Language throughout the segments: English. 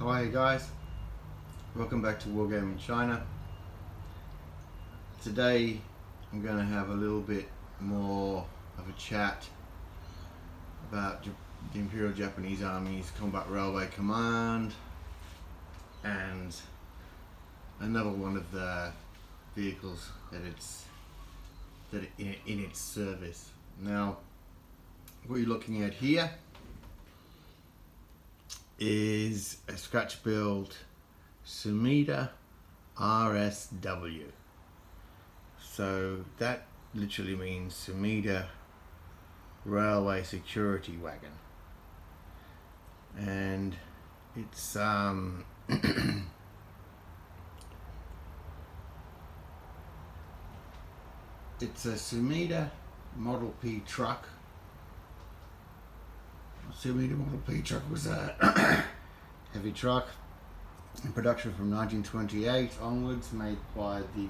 How are you guys? Welcome back to Wargaming China. Today I'm going to have a little bit more of a chat about the Imperial Japanese Army's Combat Railway Command and another one of the vehicles that in its service. Now, what you're looking at here is a scratch build Sumida RSW. So that literally means Sumida Railway Security Wagon, and it's it's a Sumida Model P truck. Sumida Model P truck was a heavy truck in production from 1928 onwards, made by the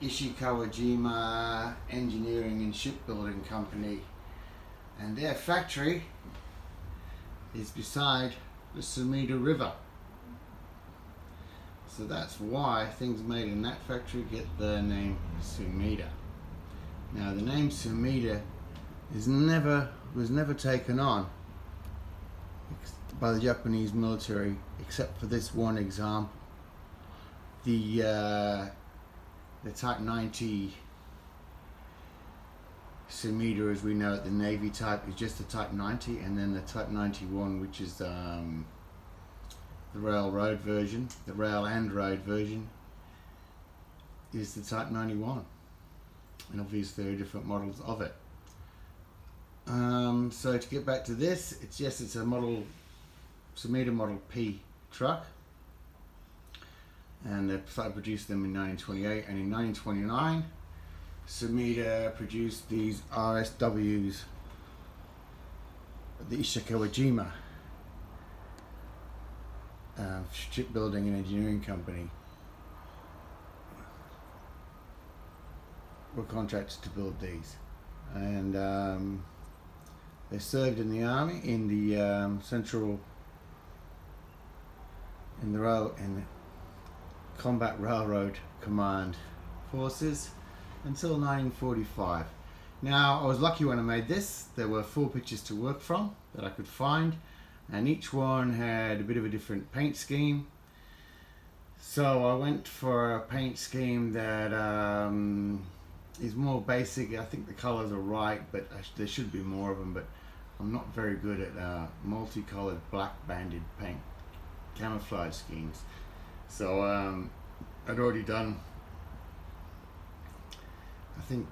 Ishikawajima Engineering and Shipbuilding Company, and their factory is beside the Sumida River. So that's why things made in that factory get the name Sumida. Now, the name Sumida was never taken on by the Japanese military, except for this one example. The Type 90 Sumida, as we know it, the Navy type, is just the Type 90, and then the Type 91, which is the railroad version, the rail and road version, is the Type 91. And obviously there are different models of it. So to get back to this, it's a Sumida Model P truck, and they started producing them in 1928, and in 1929 Sumida produced these RSWs, the Ishikawajima Shipbuilding and Engineering Company were contracted to build these, and they served in the army in the in the Combat Railroad Command forces until 1945. Now, I was lucky when I made this. There were 4 pictures to work from that I could find, and each one had a bit of a different paint scheme. So I went for a paint scheme that is more basic. I think the colors are right, but there should be more of them, but I'm not very good at multicolored black banded paint camouflage schemes. So I'd already done, I think,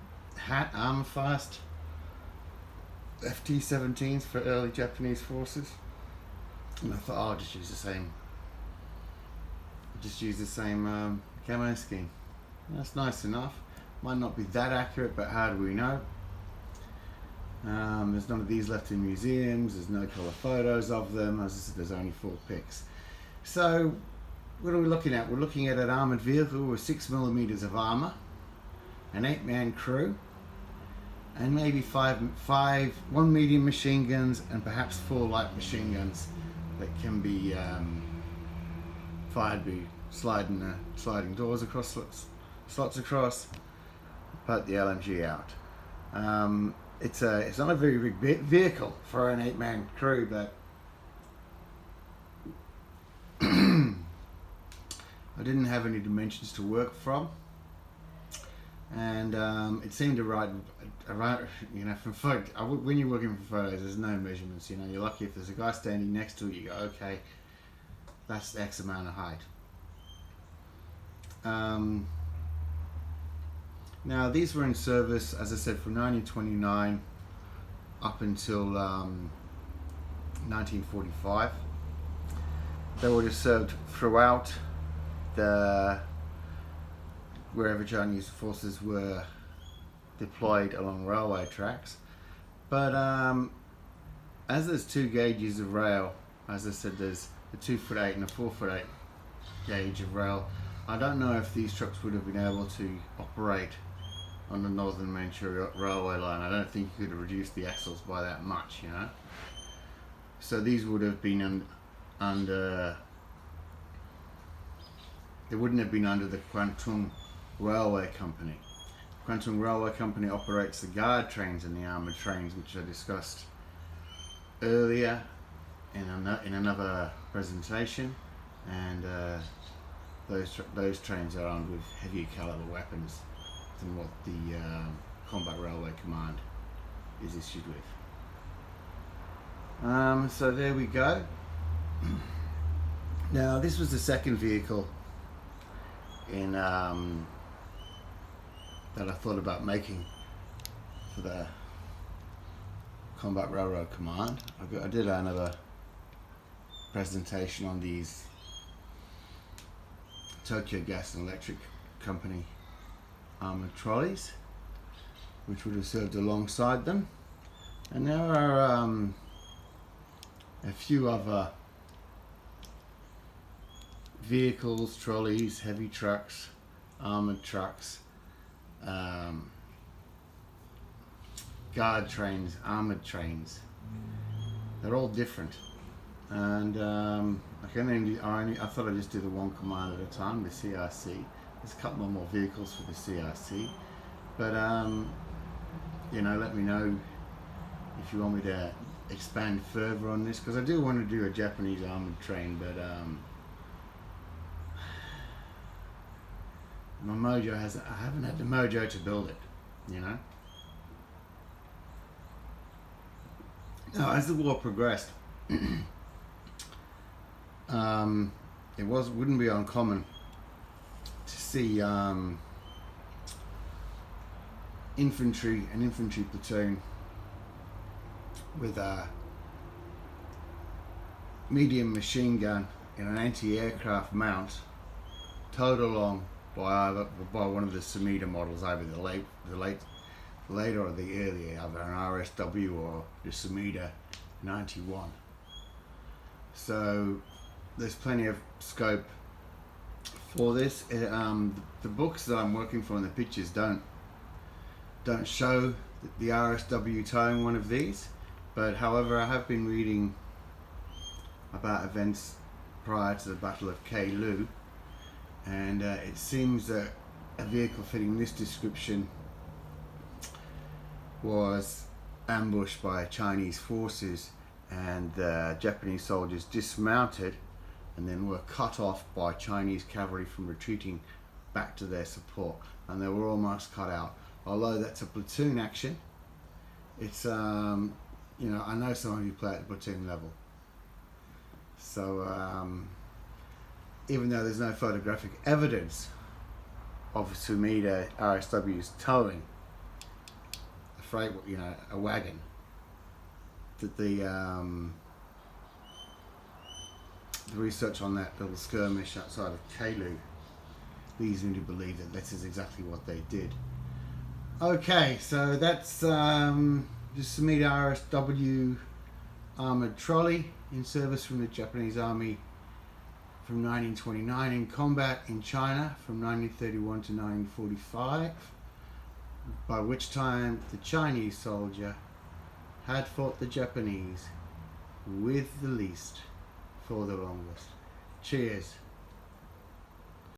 armor fast FT-17s for early Japanese forces, and I thought, oh, I'll just use the same camo scheme. That's nice enough. Might not be that accurate, but how do we know? There's none of these left in museums. There's no color photos of them. As I said, there's only 4 pics. So what are we looking at? We're looking at an armored vehicle with 6mm of armor, an 8-man crew, and maybe 1 medium machine guns, and perhaps 4 light machine guns that can be fired by sliding doors across, slots across, put the LMG out. It's not a very big vehicle for an 8-man crew, but I didn't have any dimensions to work from, and it seemed to write, you know, from photo. When you're working from photos, there's no measurements. You know, you're lucky if there's a guy standing next to it. You go, okay, that's X amount of height. Now, these were in service, as I said, from 1929 up until 1945. They would have served throughout wherever Chinese forces were deployed along railway tracks. But as there's 2 gauges of rail, as I said, there's a 2'8" and a 4'8" gauge of rail. I don't know if these trucks would have been able to operate on the Northern Manchuria railway line. I don't think you could have reduced the axles by that much, you know. So these would have been under, they wouldn't have been under the Kwantung Railway Company. Kwantung Railway Company operates the guard trains and the armoured trains, which I discussed earlier in another presentation, and those trains are armed with heavier caliber weapons than what the Combat Railway Command is issued with. So there we go. Now this was the second vehicle in that I thought about making for the Combat Railroad Command. I did another presentation on these Tokyo Gas and Electric Company armoured trolleys, which would have served alongside them. And there are a few other vehicles, trolleys, heavy trucks, armoured trucks, guard trains, armoured trains. They're all different, and I thought I'd just do the one command at a time, the CRC. There's a couple more vehicles for the CRC, but let me know if you want me to expand further on this, because I do want to do a Japanese armoured train, but I haven't had the mojo to build it, Now, as the war progressed, it wouldn't be uncommon to see an infantry platoon with a medium machine gun in an anti-aircraft mount towed along by one of the Sumida models, either the later or the earlier, either an RSW or the Sumida 91. So there's plenty of scope for this. The books that I'm working for and the pictures don't show the RSW towing one of these, but however I have been reading about events prior to the Battle of Keilu, and it seems that a vehicle fitting this description was ambushed by Chinese forces, and the Japanese soldiers dismounted and then were cut off by Chinese cavalry from retreating back to their support, and they were almost cut out. Although that's a platoon action, it's I know some of you play at the platoon level, so even though there's no photographic evidence of Sumida RSW's towing a wagon, that the research on that little skirmish outside of Keilu leads me to believe that this is exactly what they did. Okay, so that's the Sumida RSW armoured trolley in service from the Japanese Army from 1929, in combat in China from 1931 to 1945, by which time the Chinese soldier had fought the Japanese with the least for the longest. Cheers.